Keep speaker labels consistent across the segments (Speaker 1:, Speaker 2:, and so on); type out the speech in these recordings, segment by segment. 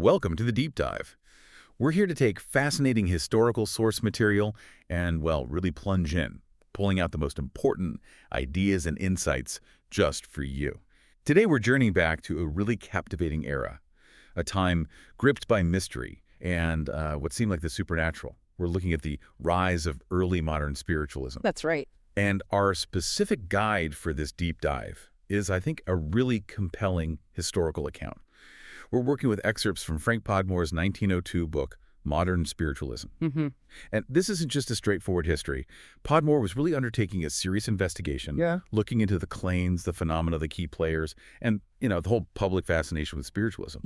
Speaker 1: Welcome to the Deep Dive. We're here to take fascinating historical source material and, well, really plunge in, pulling out the most important ideas and insights just for you. Today we're journeying back to a really captivating era, a time gripped by mystery and what seemed like the supernatural. We're looking at the rise of early modern spiritualism.
Speaker 2: That's right.
Speaker 1: And our specific guide for this deep dive is, I think, a really compelling historical account. We're working with excerpts from Frank Podmore's 1902 book, Modern Spiritualism. And this isn't just a straightforward history. Podmore was really undertaking a serious investigation, looking into the claims, the phenomena, the key players, and, the whole public fascination with spiritualism.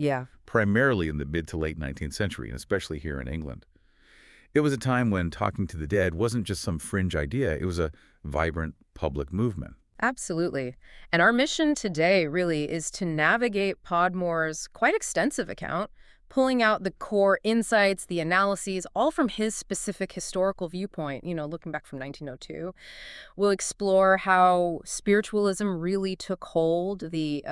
Speaker 1: Primarily in the mid to late 19th century, and especially here in England. It was a time when talking to the dead wasn't just some fringe idea. It was a vibrant public movement.
Speaker 2: Absolutely. And our mission today really is to navigate Podmore's quite extensive account, pulling out the core insights, the analyses, all from his specific historical viewpoint, looking back from 1902. We'll explore how spiritualism really took hold, the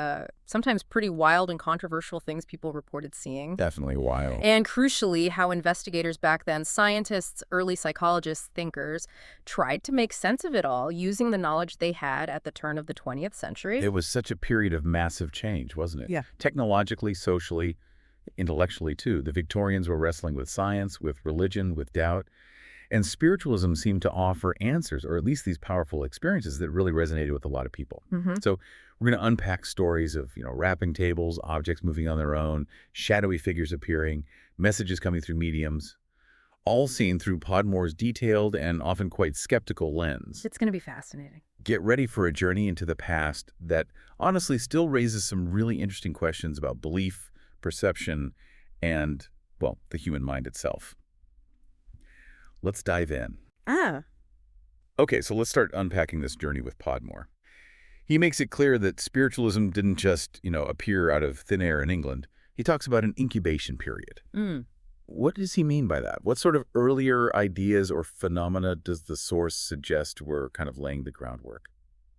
Speaker 2: sometimes pretty wild and controversial things people reported seeing.
Speaker 1: Definitely wild.
Speaker 2: And crucially, how investigators back then, scientists, early psychologists, thinkers, tried to make sense of it all using the knowledge they had at the turn of the 20th century.
Speaker 1: It was such a period of massive change, wasn't it? Technologically, socially, intellectually too. The Victorians were wrestling with science, with religion, with doubt. And spiritualism seemed to offer answers, or at least these powerful experiences that really resonated with a lot of people. So we're going to unpack stories of, wrapping tables, objects moving on their own, shadowy figures appearing, messages coming through mediums, all seen through Podmore's detailed and often quite skeptical lens.
Speaker 2: It's going to be fascinating.
Speaker 1: Get ready for a journey into the past that honestly still raises some really interesting questions about belief, perception, and, well, the human mind itself. Let's dive in. Okay, so let's start unpacking this journey with Podmore. He makes it clear that spiritualism didn't just, appear out of thin air in England. He talks about an incubation period. What does he mean by that? What sort of earlier ideas or phenomena does the source suggest were kind of laying the groundwork?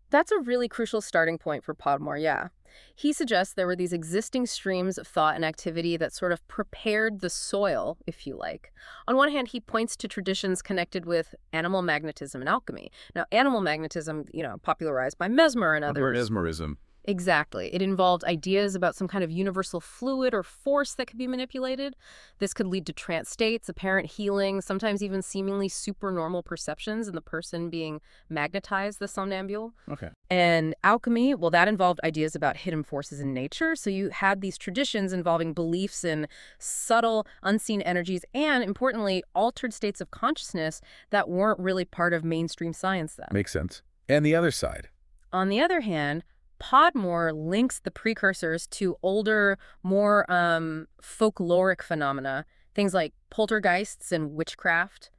Speaker 2: That's a really crucial starting point for Podmore, He suggests there were these existing streams of thought and activity that sort of prepared the soil, if you like. On one hand, he points to traditions connected with animal magnetism and alchemy. Now, animal magnetism, popularized by Mesmer and others.
Speaker 1: Mesmerism.
Speaker 2: Exactly. It involved ideas about some kind of universal fluid or force that could be manipulated. This could lead to trance states, apparent healing, sometimes even seemingly supernormal perceptions in the person being magnetized, the somnambule. And alchemy, well, that involved ideas about hidden forces in nature. So you had these traditions involving beliefs in subtle, unseen energies and, importantly, altered states of consciousness that weren't really part of mainstream science then.
Speaker 1: Makes sense. And the other side?
Speaker 2: On the other hand, Podmore links the precursors to older, more folkloric phenomena, things like poltergeists and witchcraft.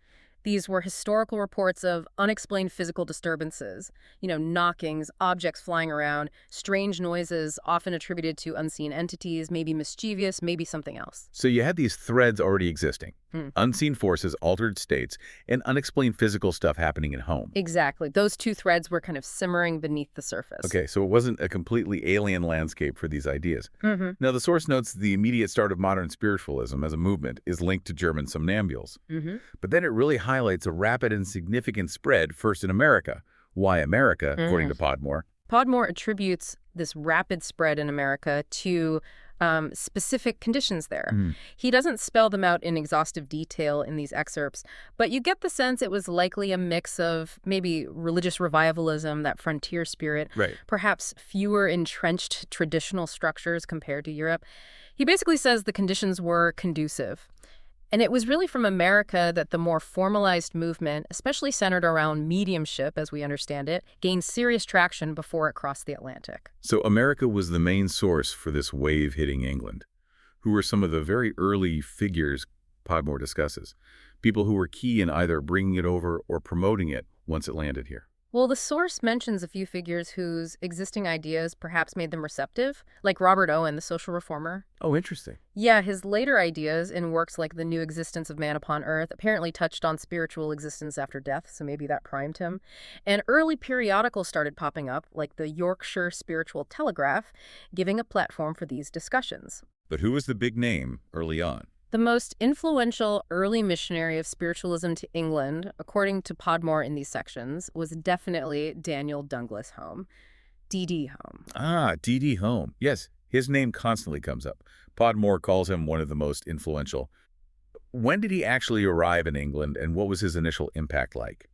Speaker 2: These were historical reports of unexplained physical disturbances, knockings, objects flying around, strange noises often attributed to unseen entities, maybe mischievous, maybe something else.
Speaker 1: So you had these threads already existing. Unseen forces, altered states, and unexplained physical stuff happening at home.
Speaker 2: Exactly. Those two threads were kind of simmering beneath the surface.
Speaker 1: Okay, so it wasn't a completely alien landscape for these ideas. Now, the source notes the immediate start of modern spiritualism as a movement is linked to German somnambules. But then it really highlights a rapid and significant spread, first in America. Why America, according to Podmore?
Speaker 2: Podmore attributes this rapid spread in America to specific conditions there. He doesn't spell them out in exhaustive detail in these excerpts, but you get the sense it was likely a mix of maybe religious revivalism, that frontier spirit, perhaps fewer entrenched traditional structures compared to Europe. He basically says the conditions were conducive. And it was really from America that the more formalized movement, especially centered around mediumship, as we understand it, gained serious traction before it crossed the Atlantic.
Speaker 1: So America was the main source for this wave hitting England. Who were some of the very early figures Podmore discusses? People who were key in either bringing it over or promoting it once it landed here.
Speaker 2: Well, the source mentions a few figures whose existing ideas perhaps made them receptive, like Robert Owen, the social reformer.
Speaker 1: Oh, interesting.
Speaker 2: Yeah, his later ideas in works like The New Existence of Man Upon Earth apparently touched on spiritual existence after death, so maybe that primed him. And early periodicals started popping up, like the Yorkshire Spiritual Telegraph, giving a platform for these discussions.
Speaker 1: But who was the big name early on?
Speaker 2: The most influential early missionary of spiritualism to England, according to Podmore in these sections, was definitely Daniel Douglas Home, D.D. Home.
Speaker 1: Ah, D.D. Home. Yes, his name constantly comes up. Podmore calls him one of the most influential. When did he actually arrive in England, and what was his initial impact like?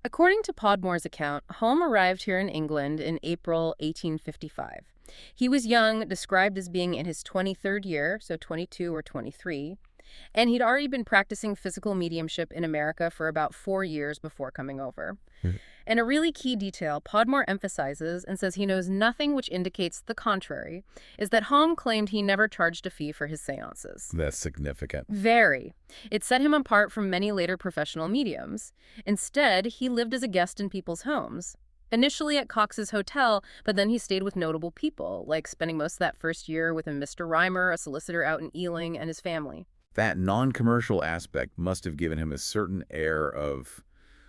Speaker 2: According to Podmore's account, Home arrived here in England in April 1855. He was young, described as being in his 23rd year, so 22 or 23, and he'd already been practicing physical mediumship in America for about 4 years before coming over. And a really key detail Podmore emphasizes and says he knows nothing which indicates the contrary is that Home claimed he never charged a fee for his séances.
Speaker 1: That's significant.
Speaker 2: Very. It set him apart from many later professional mediums. Instead, he lived as a guest in people's homes. Initially at Cox's Hotel, but then he stayed with notable people, like spending most of that first year with a Mr. Reimer, a solicitor out in Ealing, and his family.
Speaker 1: That non-commercial aspect must have given him a certain air of,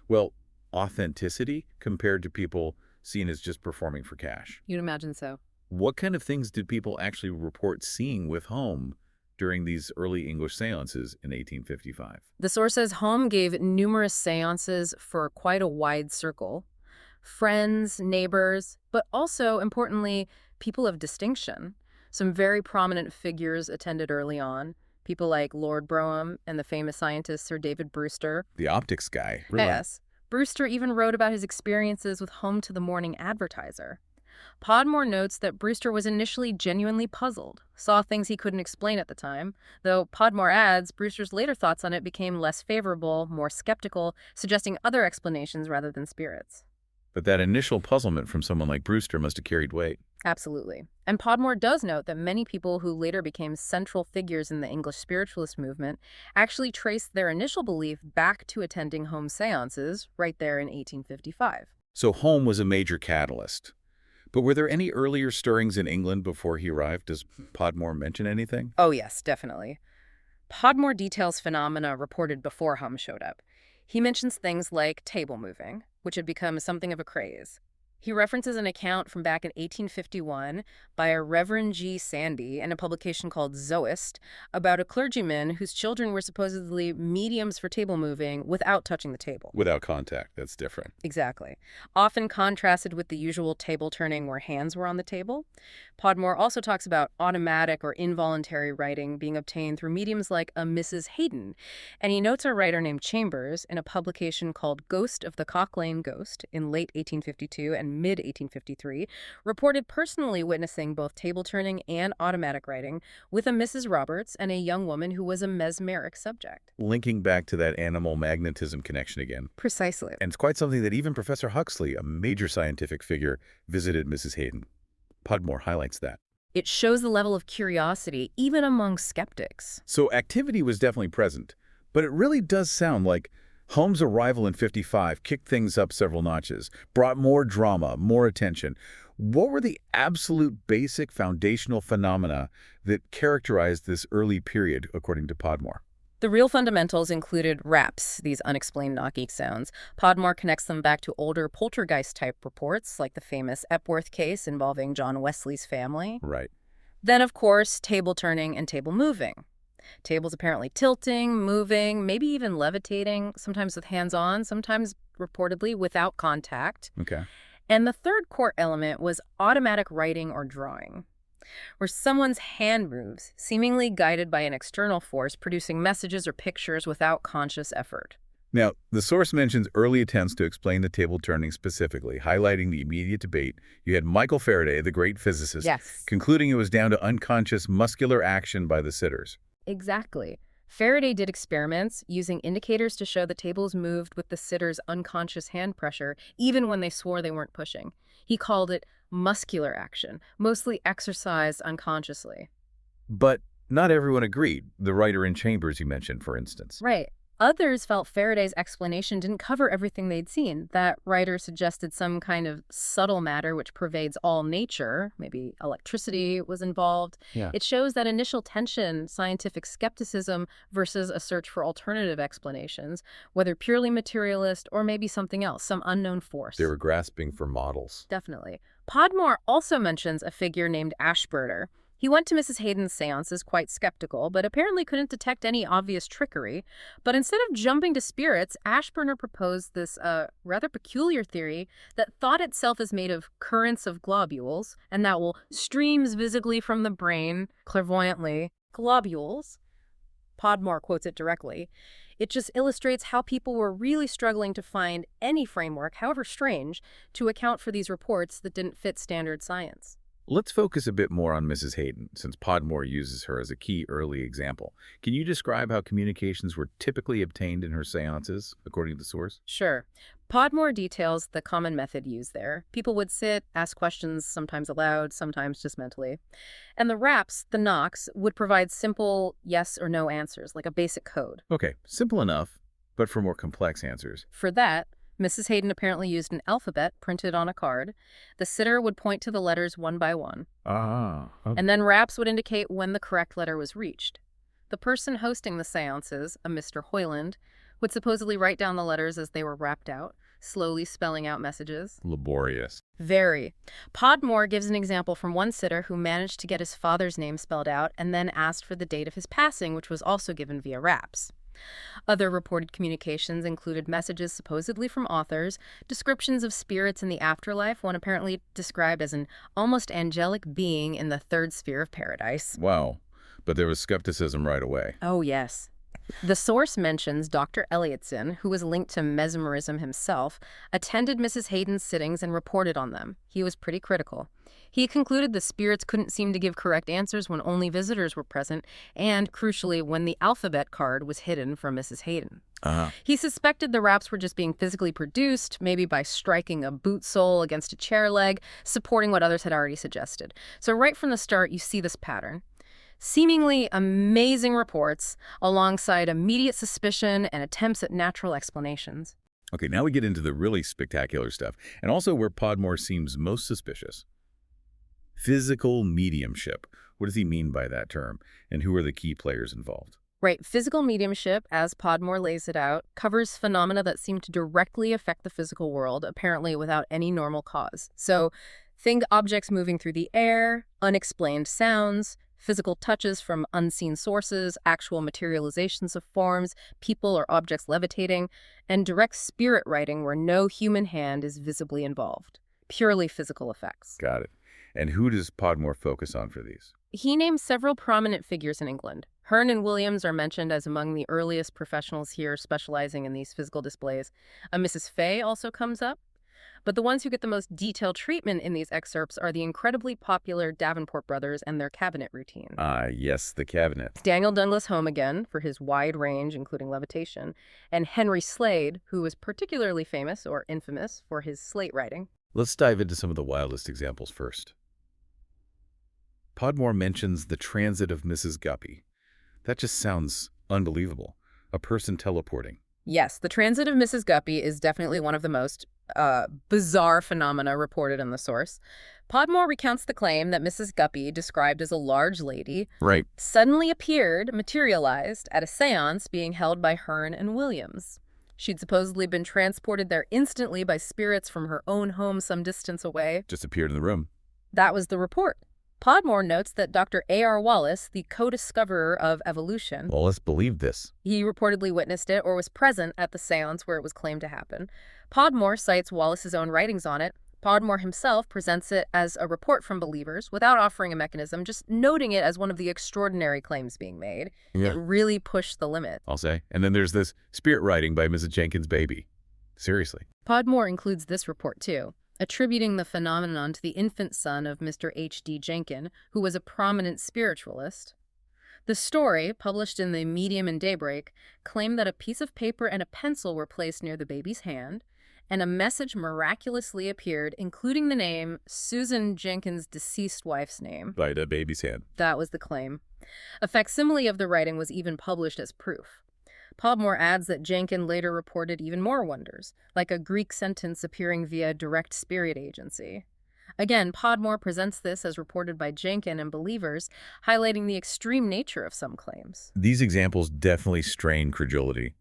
Speaker 1: well, authenticity compared to people seen as just performing for cash.
Speaker 2: You'd imagine so.
Speaker 1: What kind of things did people actually report seeing with Home during these early English seances in 1855?
Speaker 2: The source says Home gave numerous seances for quite a wide circle. Friends, neighbors, but also, importantly, people of distinction. Some very prominent figures attended early on. People like Lord Brougham and the famous scientist Sir David Brewster.
Speaker 1: The optics guy. Really?
Speaker 2: Yes. Brewster even wrote about his experiences with Home to the Morning Advertiser. Podmore notes that Brewster was initially genuinely puzzled, saw things he couldn't explain at the time, though Podmore adds Brewster's later thoughts on it became less favorable, more skeptical, suggesting other explanations rather than spirits.
Speaker 1: But that initial puzzlement from someone like Brewster must have carried weight.
Speaker 2: Absolutely. And Podmore does note that many people who later became central figures in the English spiritualist movement actually traced their initial belief back to attending Home seances right there in 1855.
Speaker 1: So Home was a major catalyst. But were there any earlier stirrings in England before he arrived? Does Podmore mention anything?
Speaker 2: Oh, yes, definitely. Podmore details phenomena reported before Home showed up. He mentions things like table moving, which had become something of a craze. He references an account from back in 1851 by a Reverend G. Sandy in a publication called Zoist about a clergyman whose children were supposedly mediums for table moving without touching the table.
Speaker 1: Without contact, that's different.
Speaker 2: Exactly. Often contrasted with the usual table turning where hands were on the table. Podmore also talks about automatic or involuntary writing being obtained through mediums like a Mrs. Hayden. And he notes a writer named Chambers in a publication called Ghost of the Cock Lane Ghost in late 1852 and mid-1853, reported personally witnessing both table turning and automatic writing with a Mrs. Roberts and a young woman who was a mesmeric subject.
Speaker 1: Linking back to that animal magnetism connection again.
Speaker 2: Precisely.
Speaker 1: And it's quite something that even Professor Huxley, a major scientific figure, visited Mrs. Hayden. Podmore highlights that.
Speaker 2: It shows the level of curiosity, even among skeptics.
Speaker 1: So activity was definitely present, but it really does sound like Home's arrival in 55 kicked things up several notches, brought more drama, more attention. What were the absolute basic foundational phenomena that characterized this early period, according to Podmore?
Speaker 2: The real fundamentals included raps, these unexplained knocking sounds. Podmore connects them back to older poltergeist-type reports, like the famous Epworth case involving John Wesley's family.
Speaker 1: Right.
Speaker 2: Then, of course, table turning and table moving. Tables apparently tilting, moving, maybe even levitating, sometimes with hands on, sometimes reportedly without contact.
Speaker 1: Okay.
Speaker 2: And the third core element was automatic writing or drawing, where someone's hand moves, seemingly guided by an external force, producing messages or pictures without conscious effort.
Speaker 1: Now, the source mentions early attempts to explain the table turning specifically, highlighting the immediate debate. You had Michael Faraday, the great physicist, concluding it was down to unconscious muscular action by the sitters.
Speaker 2: Exactly. Faraday did experiments using indicators to show the tables moved with the sitter's unconscious hand pressure, even when they swore they weren't pushing. He called it muscular action, mostly exercised unconsciously.
Speaker 1: But not everyone agreed. The writer in Chambers you mentioned, for instance.
Speaker 2: Right. Others felt Faraday's explanation didn't cover everything they'd seen. That writer suggested some kind of subtle matter which pervades all nature. Maybe electricity was involved.
Speaker 1: Yeah.
Speaker 2: It shows that initial tension, scientific skepticism versus a search for alternative explanations, whether purely materialist or maybe something else, some unknown force.
Speaker 1: They were grasping for models.
Speaker 2: Definitely. Podmore also mentions a figure named Ashburner. He went to Mrs. Hayden's séances quite skeptical, but apparently couldn't detect any obvious trickery. But instead of jumping to spirits, Ashburner proposed this rather peculiar theory that thought itself is made of currents of globules, and that will streams visibly from the brain, clairvoyantly. Globules, Podmore quotes it directly. It just illustrates how people were really struggling to find any framework, however strange, to account for these reports that didn't fit standard science.
Speaker 1: Let's focus a bit more on Mrs. Hayden, since Podmore uses her as a key early example. Can you describe how communications were typically obtained in her seances, according to the source?
Speaker 2: Sure. Podmore details the common method used there. People would sit, ask questions, sometimes aloud, sometimes just mentally. And the raps, the knocks, would provide simple yes or no answers, like a basic code.
Speaker 1: Okay, simple enough, but for more complex answers.
Speaker 2: For that, Mrs. Hayden apparently used an alphabet printed on a card. The sitter would point to the letters one by one.
Speaker 1: Okay.
Speaker 2: And then raps would indicate when the correct letter was reached. The person hosting the seances, a Mr. Hoyland, would supposedly write down the letters as they were rapped out, slowly spelling out messages.
Speaker 1: Laborious.
Speaker 2: Very. Podmore gives an example from one sitter who managed to get his father's name spelled out and then asked for the date of his passing, which was also given via raps. Other reported communications included messages supposedly from authors, descriptions of spirits in the afterlife, one apparently described as an almost angelic being in the third sphere of paradise.
Speaker 1: Wow. But there was skepticism right away.
Speaker 2: Oh, yes. The source mentions Dr. Elliotson, who was linked to mesmerism himself, attended Mrs. Hayden's sittings and reported on them. He was pretty critical. He concluded the spirits couldn't seem to give correct answers when only visitors were present, and, crucially, when the alphabet card was hidden from Mrs. Hayden. He suspected the raps were just being physically produced, maybe by striking a boot sole against a chair leg, supporting what others had already suggested. So right from the start, you see this pattern. Seemingly amazing reports alongside immediate suspicion and attempts at natural explanations.
Speaker 1: Okay, now we get into the really spectacular stuff, and also where Podmore seems most suspicious. Physical mediumship. What does he mean by that term, and who are the key players involved?
Speaker 2: Right, physical mediumship, as Podmore lays it out, covers phenomena that seem to directly affect the physical world, apparently without any normal cause. So think objects moving through the air, unexplained sounds, physical touches from unseen sources, actual materializations of forms, people or objects levitating, and direct spirit writing where no human hand is visibly involved. Purely physical effects.
Speaker 1: Got it. And who does Podmore focus on for these?
Speaker 2: He names several prominent figures in England. Hearn and Williams are mentioned as among the earliest professionals here specializing in these physical displays. A Mrs. Fay also comes up. But the ones who get the most detailed treatment in these excerpts are the incredibly popular Davenport brothers and their cabinet routine.
Speaker 1: Yes, the cabinet.
Speaker 2: Daniel Douglas Home again, for his wide range, including levitation, and Henry Slade, who was particularly famous, or infamous, for his slate writing.
Speaker 1: Let's dive into some of the wildest examples first. Podmore mentions the transit of Mrs. Guppy. That just sounds unbelievable. A person teleporting.
Speaker 2: Yes, the transit of Mrs. Guppy is definitely one of the most bizarre phenomena reported in the source. Podmore recounts the claim that Mrs. Guppy, described as a large lady,
Speaker 1: Right.
Speaker 2: suddenly appeared, materialized, at a séance being held by Hearn and Williams. She'd supposedly been transported there instantly by spirits from her own home some distance away.
Speaker 1: Just appeared in the room.
Speaker 2: That was the report. Podmore notes that Dr. A.R. Wallace, the co-discoverer of evolution,
Speaker 1: Wallace believed this.
Speaker 2: he reportedly witnessed it or was present at the séance where it was claimed to happen. Podmore cites Wallace's own writings on it. Podmore himself presents it as a report from believers without offering a mechanism, just noting it as one of the extraordinary claims being made.
Speaker 1: Yeah.
Speaker 2: It really pushed the limit.
Speaker 1: I'll say. And then there's this spirit writing by Mrs. Jenkins' baby. Seriously.
Speaker 2: Podmore includes this report, too, attributing the phenomenon to the infant son of Mr. H.D. Jenkin, who was a prominent spiritualist. The story, published in the Medium and Daybreak, claimed that a piece of paper and a pencil were placed near the baby's hand, and a message miraculously appeared, including the name Susan Jenkins' deceased wife's name.
Speaker 1: By the baby's hand.
Speaker 2: That was the claim. A facsimile of the writing was even published as proof. Podmore adds that Jenkin later reported even more wonders, like a Greek sentence appearing via direct spirit agency. Again, Podmore presents this as reported by Jenkin and believers, highlighting the extreme nature of some claims.
Speaker 1: These examples definitely strain credulity.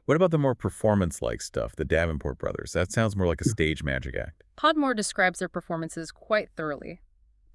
Speaker 1: What about the more performance-like stuff, the Davenport brothers? That sounds more like a stage magic act.
Speaker 2: Podmore describes their performances quite thoroughly.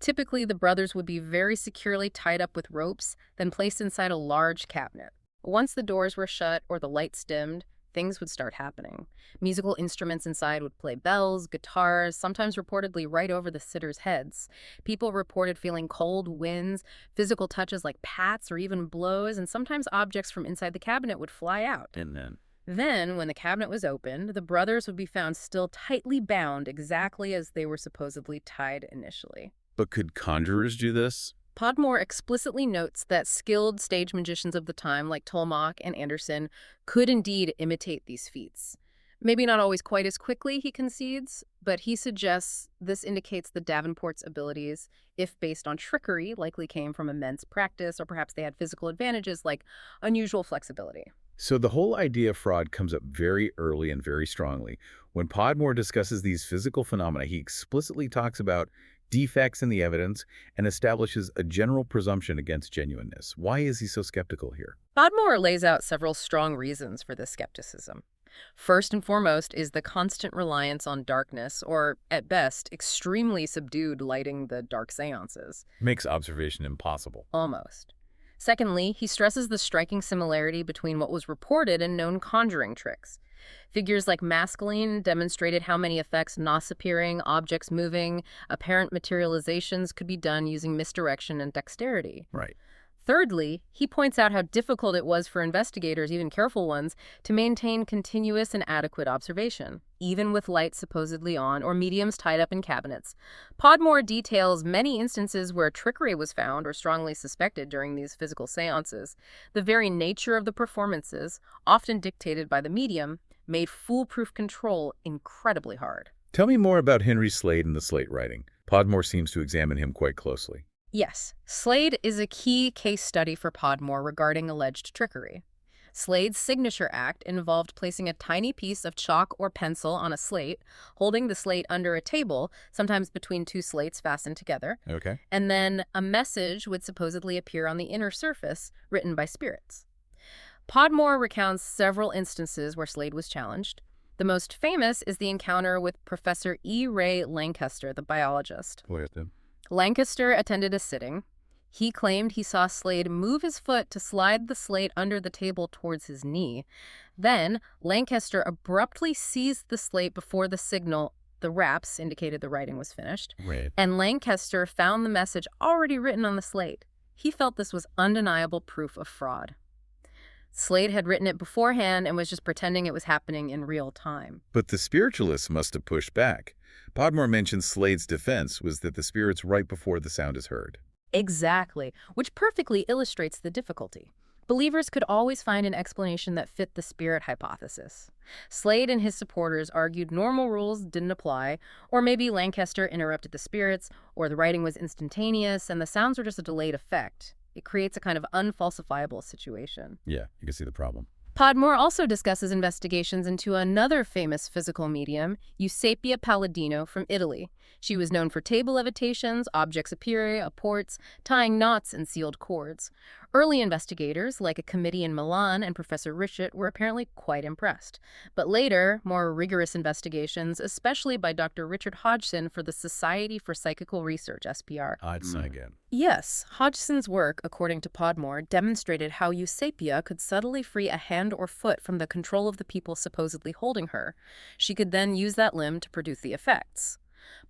Speaker 2: Typically, the brothers would be very securely tied up with ropes, then placed inside a large cabinet. Once the doors were shut or the lights dimmed, things would start happening. Musical instruments inside would play bells, guitars, sometimes reportedly right over the sitters' heads. People reported feeling cold winds, physical touches like pats or even blows, and sometimes objects from inside the cabinet would fly out.
Speaker 1: And then?
Speaker 2: Then, when the cabinet was opened, the brothers would be found still tightly bound exactly as they were supposedly tied initially.
Speaker 1: But could conjurers do this?
Speaker 2: Podmore explicitly notes that skilled stage magicians of the time, like Tolmach and Anderson, could indeed imitate these feats. Maybe not always quite as quickly, he concedes, but he suggests this indicates the Davenports' abilities, if based on trickery, likely came from immense practice, or perhaps they had physical advantages like unusual flexibility.
Speaker 1: So the whole idea of fraud comes up very early and very strongly. When Podmore discusses these physical phenomena, he explicitly talks about defects in the evidence and establishes a general presumption against genuineness. Why is he so skeptical here?
Speaker 2: Podmore lays out several strong reasons for this skepticism. First and foremost is the constant reliance on darkness, or, at best, extremely subdued lighting the dark séances.
Speaker 1: Makes observation impossible.
Speaker 2: Almost. Secondly, he stresses the striking similarity between what was reported and known conjuring tricks. Figures like mascaline demonstrated how many effects, nos appearing, objects moving, apparent materializations could be done using misdirection and dexterity.
Speaker 1: Right.
Speaker 2: Thirdly, he points out how difficult it was for investigators, even careful ones, to maintain continuous and adequate observation, even with lights supposedly on or mediums tied up in cabinets. Podmore details many instances where trickery was found or strongly suspected during these physical seances. The very nature of the performances, often dictated by the medium, made foolproof control incredibly hard.
Speaker 1: Tell me more about Henry Slade and the slate writing. Podmore seems to examine him quite closely.
Speaker 2: Yes, Slade is a key case study for Podmore regarding alleged trickery. Slade's signature act involved placing a tiny piece of chalk or pencil on a slate, holding the slate under a table, sometimes between two slates fastened together,
Speaker 1: Okay.
Speaker 2: and then a message would supposedly appear on the inner surface, written by spirits. Podmore recounts several instances where Slade was challenged. The most famous is the encounter with Professor E. Ray Lankester, the biologist. Lancaster attended a sitting. He claimed he saw Slade move his foot to slide the slate under the table towards his knee. Then, Lancaster abruptly seized the slate before the signal, the raps, indicated the writing was finished,
Speaker 1: Right.
Speaker 2: and Lancaster found the message already written on the slate. He felt this was undeniable proof of fraud. Slade had written it beforehand and was just pretending it was happening in real time.
Speaker 1: But the spiritualists must have pushed back. Podmore mentions Slade's defense was that the spirit's right before the sound is heard.
Speaker 2: Exactly, which perfectly illustrates the difficulty. Believers could always find an explanation that fit the spirit hypothesis. Slade and his supporters argued normal rules didn't apply, or maybe Lancaster interrupted the spirits, or the writing was instantaneous and the sounds were just a delayed effect. It creates a kind of unfalsifiable situation.
Speaker 1: Yeah, you can see the problem.
Speaker 2: Podmore also discusses investigations into another famous physical medium, Eusapia Palladino from Italy. She was known for table levitations, objects appearing, apports, tying knots and sealed cords. Early investigators, like a committee in Milan and Professor Richet, were apparently quite impressed. But later, more rigorous investigations, especially by Dr. Richard Hodgson for the Society for Psychical Research, SPR.
Speaker 1: Hodgson again.
Speaker 2: Yes, Hodgson's work, according to Podmore, demonstrated how Eusapia could subtly free a hand or foot from the control of the people supposedly holding her. She could then use that limb to produce the effects.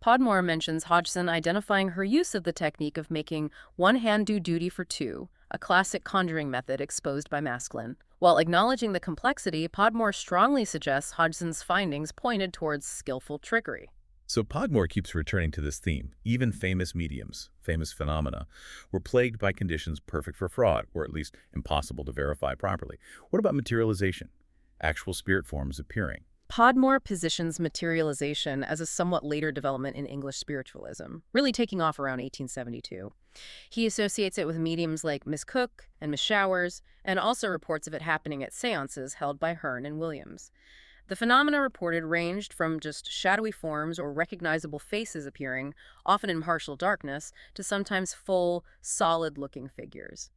Speaker 2: Podmore mentions Hodgson identifying her use of the technique of making one hand do duty for two, a classic conjuring method exposed by masculine. While acknowledging the complexity, Podmore strongly suggests Hodgson's findings pointed towards skillful trickery.
Speaker 1: So Podmore keeps returning to this theme. Even famous mediums, famous phenomena, were plagued by conditions perfect for fraud, or at least impossible to verify properly. What about materialization? Actual spirit forms appearing.
Speaker 2: Podmore positions materialization as a somewhat later development in English spiritualism, really taking off around 1872. He associates it with mediums like Miss Cook and Miss Showers, and also reports of it happening at séances held by Hearn and Williams. The phenomena reported ranged from just shadowy forms or recognizable faces appearing, often in partial darkness, to sometimes full, solid-looking figures.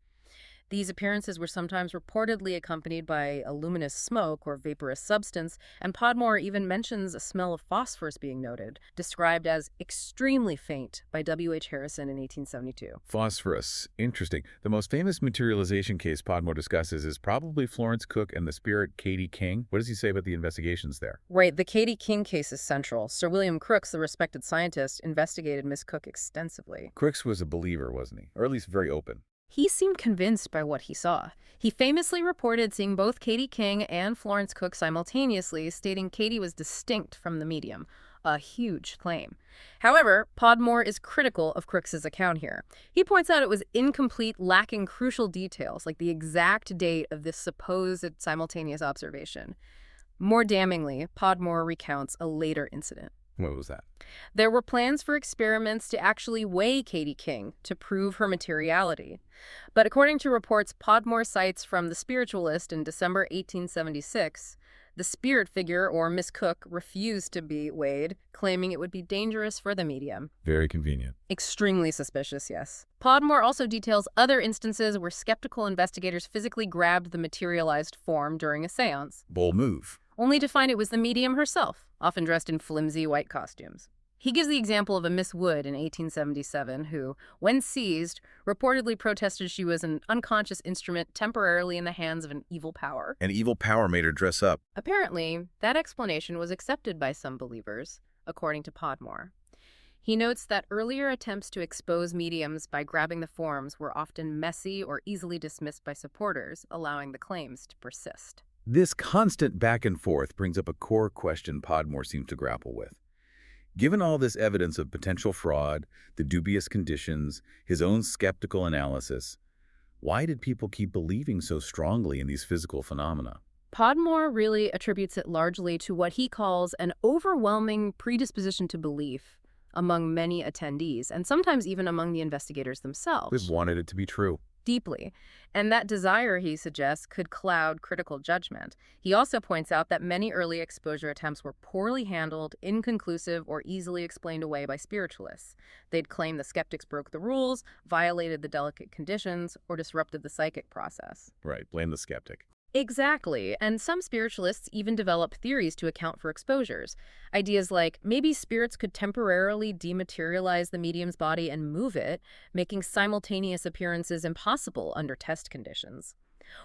Speaker 2: These appearances were sometimes reportedly accompanied by a luminous smoke or vaporous substance, and Podmore even mentions a smell of phosphorus being noted, described as extremely faint by W.H. Harrison in 1872.
Speaker 1: Phosphorus. Interesting. The most famous materialization case Podmore discusses is probably Florence Cook and the spirit Katie King. What does he say about the investigations there?
Speaker 2: Right, the Katie King case is central. Sir William Crookes, the respected scientist, investigated Miss Cook extensively.
Speaker 1: Crookes was a believer, wasn't he? Or at least very open.
Speaker 2: He seemed convinced by what he saw. He famously reported seeing both Katie King and Florence Cook simultaneously, stating Katie was distinct from the medium. A huge claim. However, Podmore is critical of Crookes' account here. He points out it was incomplete, lacking crucial details, like the exact date of this supposed simultaneous observation. More damningly, Podmore recounts a later incident.
Speaker 1: What was that?
Speaker 2: There were plans for experiments to actually weigh Katie King to prove her materiality. But according to reports Podmore cites from The Spiritualist in December 1876, the spirit figure, or Miss Cook, refused to be weighed, claiming it would be dangerous for the medium.
Speaker 1: Very convenient.
Speaker 2: Extremely suspicious, yes. Podmore also details other instances where skeptical investigators physically grabbed the materialized form during a séance.
Speaker 1: Bold move.
Speaker 2: Only to find it was the medium herself, often dressed in flimsy white costumes. He gives the example of a Miss Wood in 1877 who, when seized, reportedly protested she was an unconscious instrument temporarily in the hands of an evil power.
Speaker 1: An evil power made her dress up.
Speaker 2: Apparently, that explanation was accepted by some believers, according to Podmore. He notes that earlier attempts to expose mediums by grabbing the forms were often messy or easily dismissed by supporters, allowing the claims to persist.
Speaker 1: This constant back and forth brings up a core question Podmore seems to grapple with. Given all this evidence of potential fraud, the dubious conditions, his own skeptical analysis, why did people keep believing so strongly in these physical phenomena?
Speaker 2: Podmore really attributes it largely to what he calls an overwhelming predisposition to belief among many attendees, and sometimes even among the investigators themselves.
Speaker 1: We've wanted it to be true.
Speaker 2: Deeply. And that desire, he suggests, could cloud critical judgment. He also points out that many early exposure attempts were poorly handled, inconclusive, or easily explained away by spiritualists. They'd claim the skeptics broke the rules, violated the delicate conditions, or disrupted the psychic process.
Speaker 1: Right, blame the skeptic.
Speaker 2: Exactly, and some spiritualists even develop theories to account for exposures. Ideas like maybe spirits could temporarily dematerialize the medium's body and move it, making simultaneous appearances impossible under test conditions.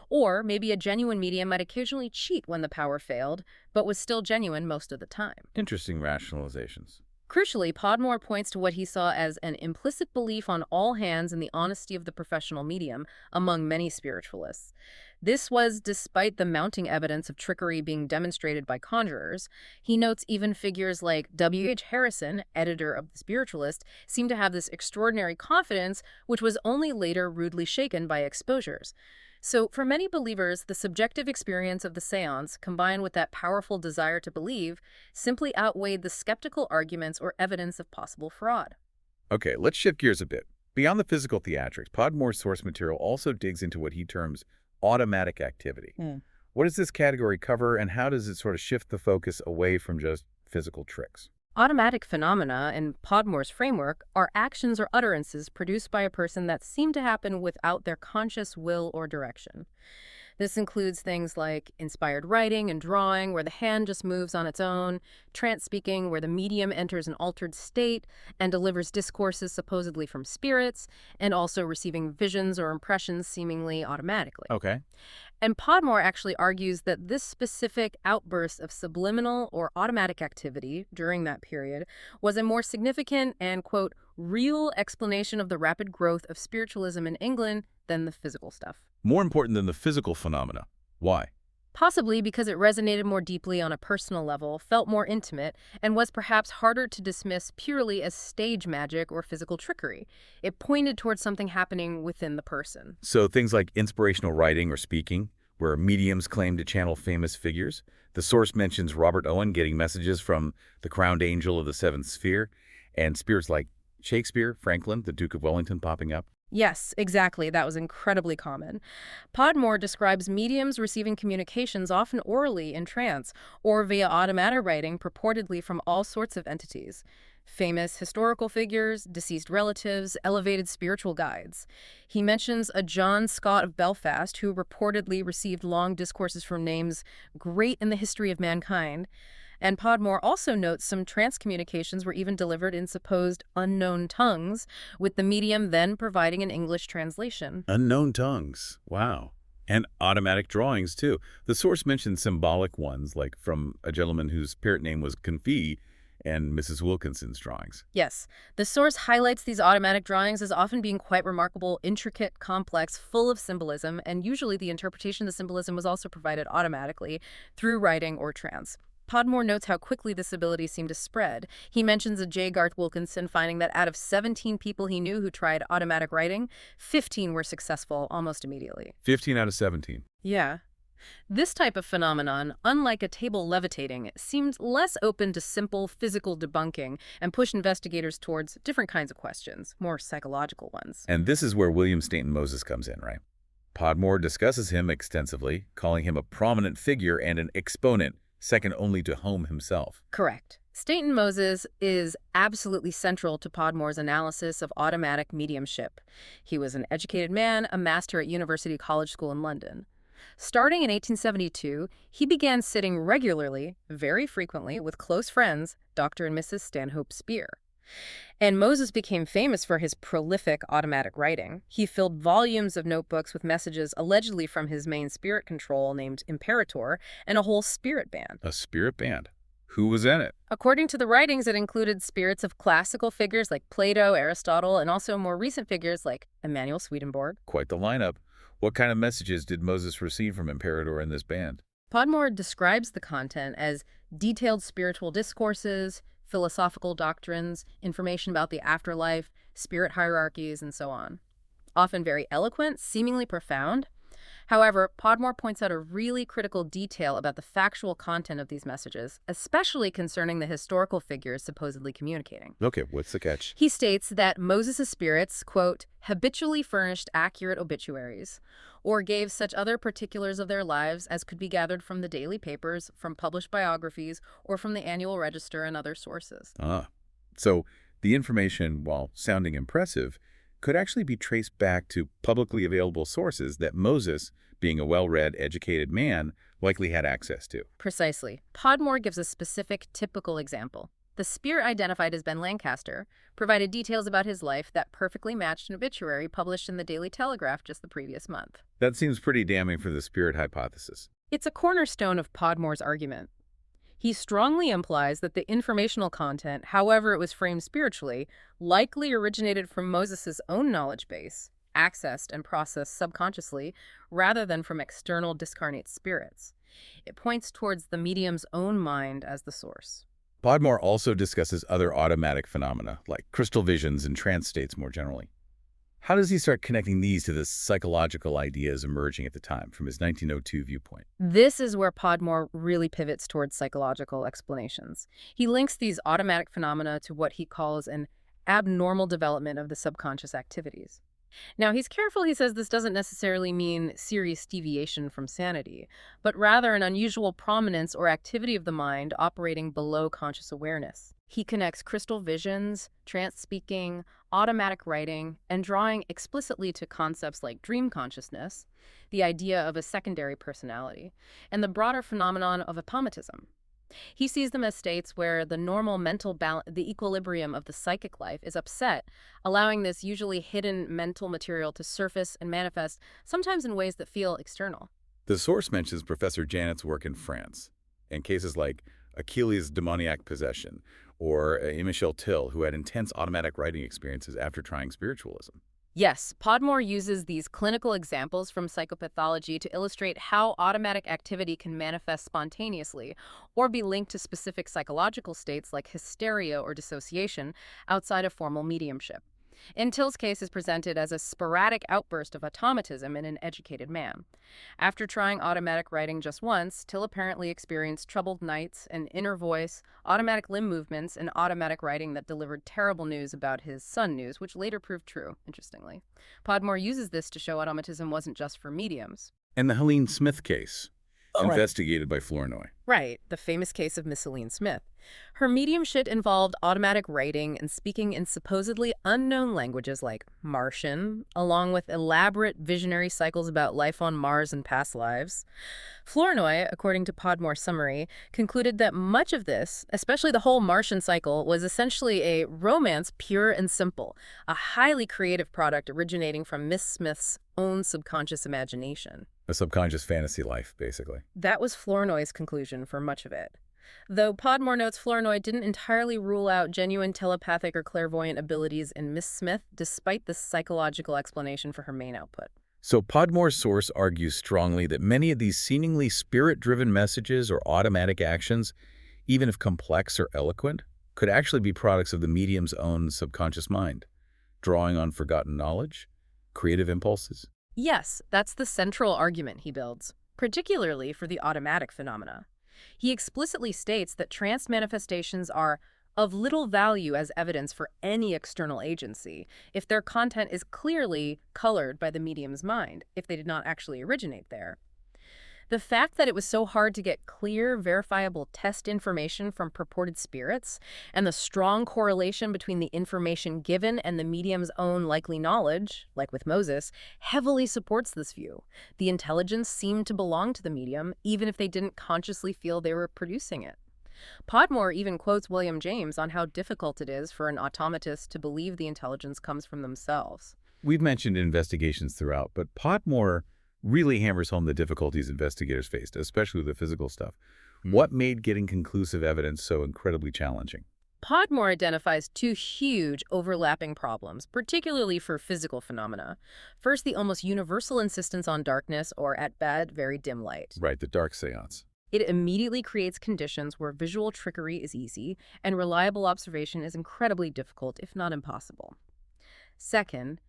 Speaker 2: Or maybe a genuine medium might occasionally cheat when the power failed, but was still genuine most of the time.
Speaker 1: Interesting rationalizations.
Speaker 2: Crucially, Podmore points to what he saw as an implicit belief on all hands in the honesty of the professional medium among many spiritualists. This was despite the mounting evidence of trickery being demonstrated by conjurers. He notes even figures like W.H. Harrison, editor of The Spiritualist, seemed to have this extraordinary confidence, which was only later rudely shaken by exposures. So, for many believers, the subjective experience of the séance, combined with that powerful desire to believe, simply outweighed the skeptical arguments or evidence of possible fraud.
Speaker 1: Okay, let's shift gears a bit. Beyond the physical theatrics, Podmore's source material also digs into what he terms automatic activity. What does this category cover, and how does it sort of shift the focus away from just physical tricks?
Speaker 2: Automatic phenomena, in Podmore's framework, are actions or utterances produced by a person that seem to happen without their conscious will or direction. This includes things like inspired writing and drawing, where the hand just moves on its own, trance speaking, where the medium enters an altered state and delivers discourses supposedly from spirits, and also receiving visions or impressions seemingly automatically.
Speaker 1: Okay.
Speaker 2: And Podmore actually argues that this specific outburst of subliminal or automatic activity during that period was a more significant and, quote, real explanation of the rapid growth of spiritualism in England than the physical stuff.
Speaker 1: More important than the physical phenomena. Why?
Speaker 2: Possibly because it resonated more deeply on a personal level, felt more intimate, and was perhaps harder to dismiss purely as stage magic or physical trickery. It pointed towards something happening within the person.
Speaker 1: So things like inspirational writing or speaking, where mediums claim to channel famous figures. The source mentions Robert Owen getting messages from the crowned angel of the seventh sphere, and spirits like Shakespeare, Franklin, the Duke of Wellington popping up.
Speaker 2: Yes, exactly. That was incredibly common. Podmore describes mediums receiving communications often orally in trance or via automatic writing purportedly from all sorts of entities. Famous historical figures, deceased relatives, elevated spiritual guides. He mentions a John Scott of Belfast who reportedly received long discourses from names great in the history of mankind. And Podmore also notes some trance communications were even delivered in supposed unknown tongues, with the medium then providing an English translation.
Speaker 1: Unknown tongues. Wow. And automatic drawings, too. The source mentions symbolic ones, like from a gentleman whose parrot name was Confit and Mrs. Wilkinson's drawings.
Speaker 2: Yes, the source highlights these automatic drawings as often being quite remarkable, intricate, complex, full of symbolism, and usually the interpretation of the symbolism was also provided automatically through writing or trance. Podmore notes how quickly this ability seemed to spread. He mentions a J. Garth Wilkinson finding that out of 17 people he knew who tried automatic writing, 15 were successful almost immediately.
Speaker 1: 15 out of 17.
Speaker 2: Yeah. This type of phenomenon, unlike a table levitating, seemed less open to simple physical debunking and pushed investigators towards different kinds of questions, more psychological ones.
Speaker 1: And this is where William Stainton Moses comes in, right? Podmore discusses him extensively, calling him a prominent figure and an exponent, second only to Home himself.
Speaker 2: Correct. Stainton Moses is absolutely central to Podmore's analysis of automatic mediumship. He was an educated man, a master at University College School in London. Starting in 1872, he began sitting regularly, very frequently, with close friends, Dr. and Mrs. Stanhope Spear. And Moses became famous for his prolific automatic writing. He filled volumes of notebooks with messages allegedly from his main spirit control named Imperator and a whole spirit band.
Speaker 1: A spirit band. Who was in it?
Speaker 2: According to the writings, it included spirits of classical figures like Plato, Aristotle, and also more recent figures like Emanuel Swedenborg.
Speaker 1: Quite the lineup. What kind of messages did Moses receive from Imperator in this band?
Speaker 2: Podmore describes the content as detailed spiritual discourses, philosophical doctrines, information about the afterlife, spirit hierarchies, and so on. Often very eloquent, seemingly profound. However, Podmore points out a really critical detail about the factual content of these messages, especially concerning the historical figures supposedly communicating.
Speaker 1: Okay, what's the catch?
Speaker 2: He states that Moses' spirits, quote, habitually furnished accurate obituaries, or gave such other particulars of their lives as could be gathered from the daily papers, from published biographies, or from the annual register and other sources.
Speaker 1: So the information, while sounding impressive, could actually be traced back to publicly available sources that Moses, being a well-read, educated man, likely had access to.
Speaker 2: Precisely. Podmore gives a specific, typical example. The spirit identified as Ben Lancaster provided details about his life that perfectly matched an obituary published in the Daily Telegraph just the previous month.
Speaker 1: That seems pretty damning for the spirit hypothesis.
Speaker 2: It's a cornerstone of Podmore's argument. He strongly implies that the informational content, however it was framed spiritually, likely originated from Moses' own knowledge base, accessed and processed subconsciously, rather than from external discarnate spirits. It points towards the medium's own mind as the source.
Speaker 1: Podmore also discusses other automatic phenomena, like crystal visions and trance states more generally. How does he start connecting these to the psychological ideas emerging at the time from his 1902 viewpoint?
Speaker 2: This is where Podmore really pivots towards psychological explanations. He links these automatic phenomena to what he calls an abnormal development of the subconscious activities. Now, he's careful. He says this doesn't necessarily mean serious deviation from sanity, but rather an unusual prominence or activity of the mind operating below conscious awareness. He connects crystal visions, trance speaking, automatic writing, and drawing explicitly to concepts like dream consciousness, the idea of a secondary personality, and the broader phenomenon of apaumatism. He sees them as states where the normal mental balance, the equilibrium of the psychic life, is upset, allowing this usually hidden mental material to surface and manifest, sometimes in ways that feel external.
Speaker 1: The source mentions Professor Janet's work in France, in cases like Achilles' demoniac possession, or Michel Till, who had intense automatic writing experiences after trying spiritualism.
Speaker 2: Yes, Podmore uses these clinical examples from psychopathology to illustrate how automatic activity can manifest spontaneously or be linked to specific psychological states like hysteria or dissociation outside of formal mediumship. In Till's case is presented as a sporadic outburst of automatism in an educated man. After trying automatic writing just once, Till apparently experienced troubled nights, an inner voice, automatic limb movements, and automatic writing that delivered terrible news about his son news, which later proved true, interestingly. Podmore uses this to show automatism wasn't just for mediums.
Speaker 1: And the Helene Smith case,
Speaker 2: Right.
Speaker 1: investigated by Flournoy.
Speaker 2: Right, the famous case of Miss Helene Smith. Her mediumship involved automatic writing and speaking in supposedly unknown languages like Martian, along with elaborate visionary cycles about life on Mars and past lives. Flournoy, according to Podmore's summary, concluded that much of this, especially the whole Martian cycle, was essentially a romance pure and simple, a highly creative product originating from Miss Smith's own subconscious imagination.
Speaker 1: A subconscious fantasy life, basically.
Speaker 2: That was Flournoy's conclusion for much of it. Though Podmore notes Flournoy didn't entirely rule out genuine telepathic or clairvoyant abilities in Miss Smith, despite the psychological explanation for her main output.
Speaker 1: So Podmore's source argues strongly that many of these seemingly spirit-driven messages or automatic actions, even if complex or eloquent, could actually be products of the medium's own subconscious mind, drawing on forgotten knowledge, creative impulses.
Speaker 2: Yes, that's the central argument he builds, particularly for the automatic phenomena. He explicitly states that trance manifestations are of little value as evidence for any external agency if their content is clearly colored by the medium's mind, if they did not actually originate there. The fact that it was so hard to get clear, verifiable test information from purported spirits, and the strong correlation between the information given and the medium's own likely knowledge, like with Moses, heavily supports this view. The intelligence seemed to belong to the medium, even if they didn't consciously feel they were producing it. Podmore even quotes William James on how difficult it is for an automatist to believe the intelligence comes from themselves.
Speaker 1: We've mentioned investigations throughout, but Podmore really hammers home the difficulties investigators faced, especially with the physical stuff. What made getting conclusive evidence so incredibly challenging?
Speaker 2: Podmore identifies two huge overlapping problems, particularly for physical phenomena. First, the almost universal insistence on darkness, or at best, very dim light.
Speaker 1: Right, the dark seance.
Speaker 2: It immediately creates conditions where visual trickery is easy and reliable observation is incredibly difficult, if not impossible. Second,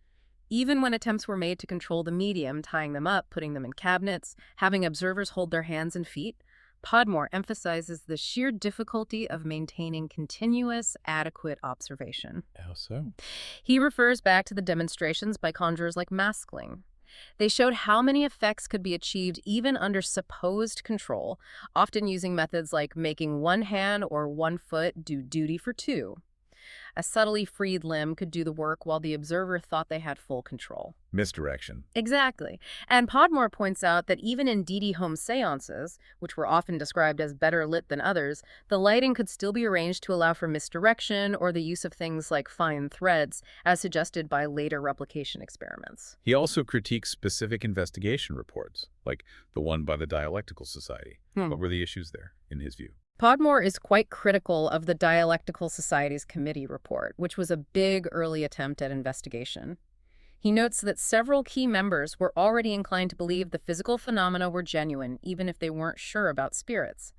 Speaker 2: even when attempts were made to control the medium, tying them up, putting them in cabinets, having observers hold their hands and feet, Podmore emphasizes the sheer difficulty of maintaining continuous, adequate observation.
Speaker 1: How so?
Speaker 2: He refers back to the demonstrations by conjurers like Maskelyne. They showed how many effects could be achieved even under supposed control, often using methods like making one hand or one foot do duty for two. A subtly freed limb could do the work while the observer thought they had full control.
Speaker 1: Misdirection.
Speaker 2: Exactly. And Podmore points out that even in D.D. home séances, which were often described as better lit than others, the lighting could still be arranged to allow for misdirection or the use of things like fine threads, as suggested by later replication experiments.
Speaker 1: He also critiques specific investigation reports, like the one by the Dialectical Society. What were the issues there, in his view?
Speaker 2: Podmore is quite critical of the Dialectical Society's committee report, which was a big early attempt at investigation. He notes that several key members were already inclined to believe the physical phenomena were genuine, even if they weren't sure about spirits.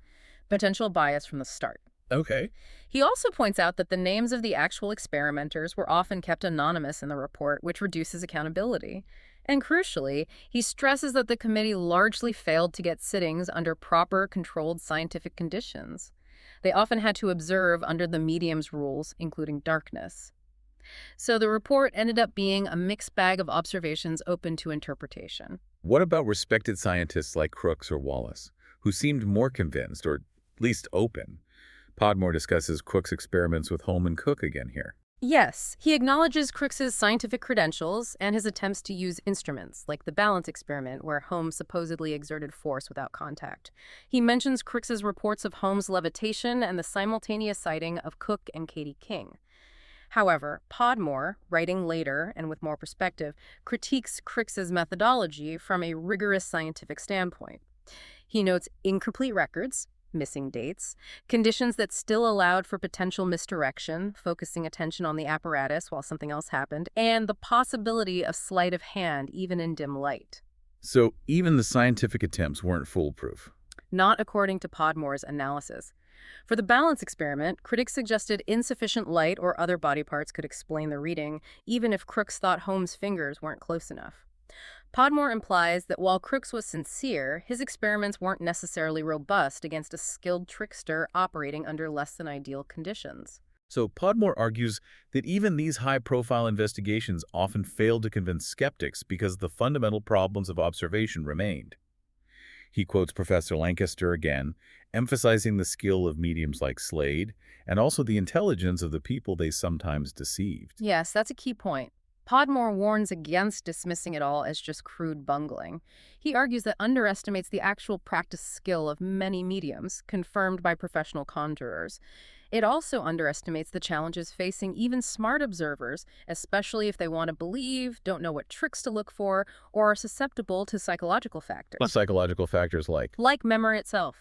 Speaker 2: Potential bias from the start.
Speaker 1: Okay.
Speaker 2: He also points out that the names of the actual experimenters were often kept anonymous in the report, which reduces accountability. And crucially, he stresses that the committee largely failed to get sittings under proper, controlled scientific conditions. They often had to observe under the medium's rules, including darkness. So the report ended up being a mixed bag of observations open to interpretation.
Speaker 1: What about respected scientists like Crookes or Wallace, who seemed more convinced, or at least open? Podmore discusses Crookes' experiments with Holm and Cook again here.
Speaker 2: Yes, he acknowledges Crookes' scientific credentials and his attempts to use instruments, like the balance experiment, where Holmes supposedly exerted force without contact. He mentions Crookes' reports of Holmes' levitation and the simultaneous sighting of Cook and Katie King. However, Podmore, writing later and with more perspective, critiques Crookes' methodology from a rigorous scientific standpoint. He notes incomplete records, missing dates, conditions that still allowed for potential misdirection, focusing attention on the apparatus while something else happened, and the possibility of sleight of hand even in dim light.
Speaker 1: So even the scientific attempts weren't foolproof.
Speaker 2: Not according to Podmore's analysis. For the balance experiment, critics suggested insufficient light or other body parts could explain the reading, even if Crookes thought Holmes' fingers weren't close enough. Podmore implies that while Crookes was sincere, his experiments weren't necessarily robust against a skilled trickster operating under less than ideal conditions.
Speaker 1: So Podmore argues that even these high-profile investigations often failed to convince skeptics because the fundamental problems of observation remained. He quotes Professor Lancaster again, emphasizing the skill of mediums like Slade and also the intelligence of the people they sometimes deceived.
Speaker 2: Yes, that's a key point. Podmore warns against dismissing it all as just crude bungling. He argues that underestimates the actual practice skill of many mediums, confirmed by professional conjurers. It also underestimates the challenges facing even smart observers, especially if they want to believe, don't know what tricks to look for, or are susceptible to psychological factors.
Speaker 1: Psychological factors
Speaker 2: Like memory itself.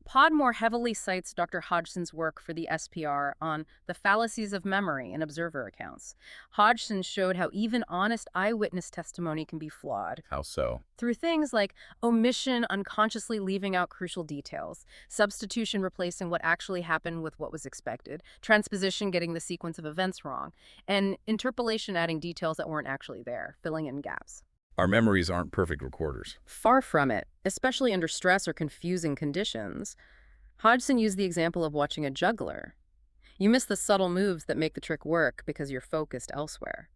Speaker 2: Podmore heavily cites Dr. Hodgson's work for the SPR on the fallacies of memory in observer accounts. Hodgson showed how even honest eyewitness testimony can be flawed.
Speaker 1: How so?
Speaker 2: Through things like omission unconsciously leaving out crucial details, substitution replacing what actually happened with what was expected, transposition getting the sequence of events wrong, and interpolation adding details that weren't actually there, filling in gaps.
Speaker 1: Our memories aren't perfect recorders.
Speaker 2: Far from it, especially under stress or confusing conditions. Hodgson used the example of watching a juggler. You miss the subtle moves that make the trick work because you're focused elsewhere.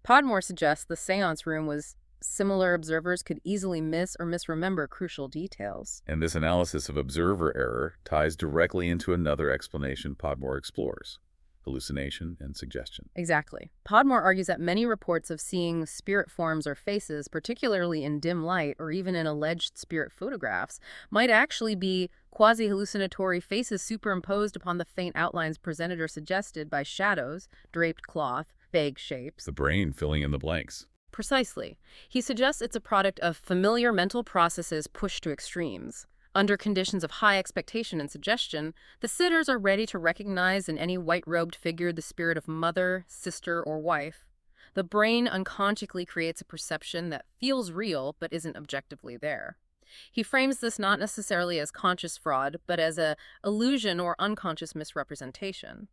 Speaker 2: Podmore suggests the seance room was similar. Observers could easily miss or misremember crucial details.
Speaker 1: And this analysis of observer error ties directly into another explanation Podmore explores: hallucination and suggestion.
Speaker 2: Exactly. Podmore argues that many reports of seeing spirit forms or faces, particularly in dim light or even in alleged spirit photographs, might actually be quasi-hallucinatory faces superimposed upon the faint outlines presented or suggested by shadows, draped cloth, vague shapes.
Speaker 1: The brain filling in the blanks.
Speaker 2: Precisely. He suggests it's a product of familiar mental processes pushed to extremes. Under conditions of high expectation and suggestion, the sitters are ready to recognize in any white-robed figure the spirit of mother, sister, or wife. The brain unconsciously creates a perception that feels real but isn't objectively there. He frames this not necessarily as conscious fraud, but as an illusion or unconscious misrepresentation.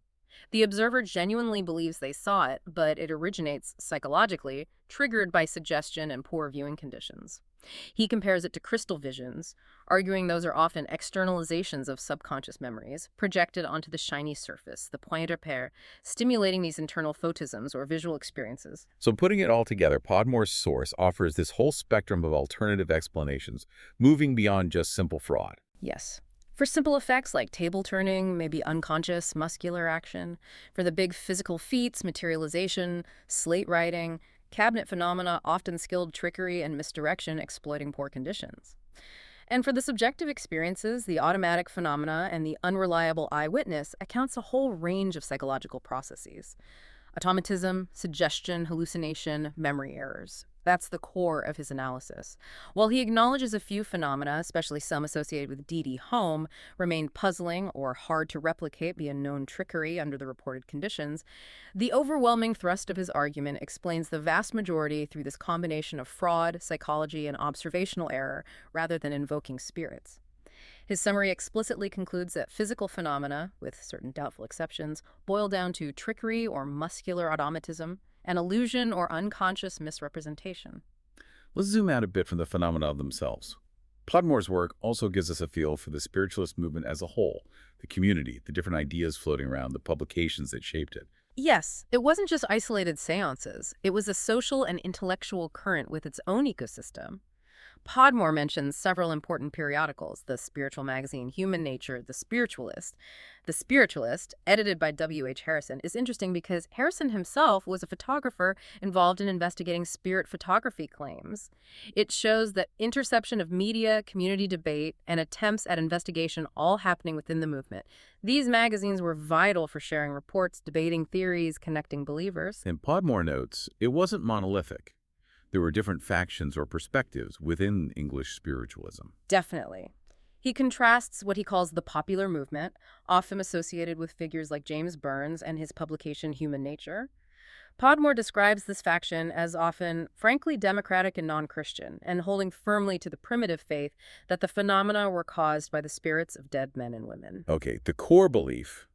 Speaker 2: The observer genuinely believes they saw it, but it originates psychologically, triggered by suggestion and poor viewing conditions. He compares it to crystal visions, arguing those are often externalizations of subconscious memories, projected onto the shiny surface, the point de pair, stimulating these internal photisms or visual experiences.
Speaker 1: So putting it all together, Podmore's source offers this whole spectrum of alternative explanations, moving beyond just simple fraud.
Speaker 2: Yes. For simple effects like table turning, maybe unconscious muscular action. For the big physical feats, materialization, slate writing, cabinet phenomena, often skilled trickery and misdirection exploiting poor conditions. And for the subjective experiences, the automatic phenomena and the unreliable eyewitness accounts a whole range of psychological processes. Automatism, suggestion, hallucination, memory errors. That's the core of his analysis. While he acknowledges a few phenomena, especially some associated with D.D. Home, remain puzzling or hard to replicate via known trickery under the reported conditions, the overwhelming thrust of his argument explains the vast majority through this combination of fraud, psychology, and observational error, rather than invoking spirits. His summary explicitly concludes that physical phenomena, with certain doubtful exceptions, boil down to trickery or muscular automatism, an illusion or unconscious misrepresentation.
Speaker 1: Let's zoom out a bit from the phenomena themselves. Podmore's work also gives us a feel for the spiritualist movement as a whole, the community, the different ideas floating around, the publications that shaped it.
Speaker 2: Yes, it wasn't just isolated seances. It was a social and intellectual current with its own ecosystem. Podmore mentions several important periodicals: the spiritual magazine Human Nature, The Spiritualist. The Spiritualist, edited by W.H. Harrison, is interesting because Harrison himself was a photographer involved in investigating spirit photography claims. It shows that interception of media, community debate, and attempts at investigation all happening within the movement. These magazines were vital for sharing reports, debating theories, connecting believers.
Speaker 1: And Podmore notes, it wasn't monolithic. There were different factions or perspectives within English spiritualism.
Speaker 2: Definitely. He contrasts what he calls the popular movement, often associated with figures like James Burns and his publication Human Nature. Podmore describes this faction as often, frankly, democratic and non-Christian, and holding firmly to the primitive faith that the phenomena were caused by the spirits of dead men and women.
Speaker 1: Okay, the core belief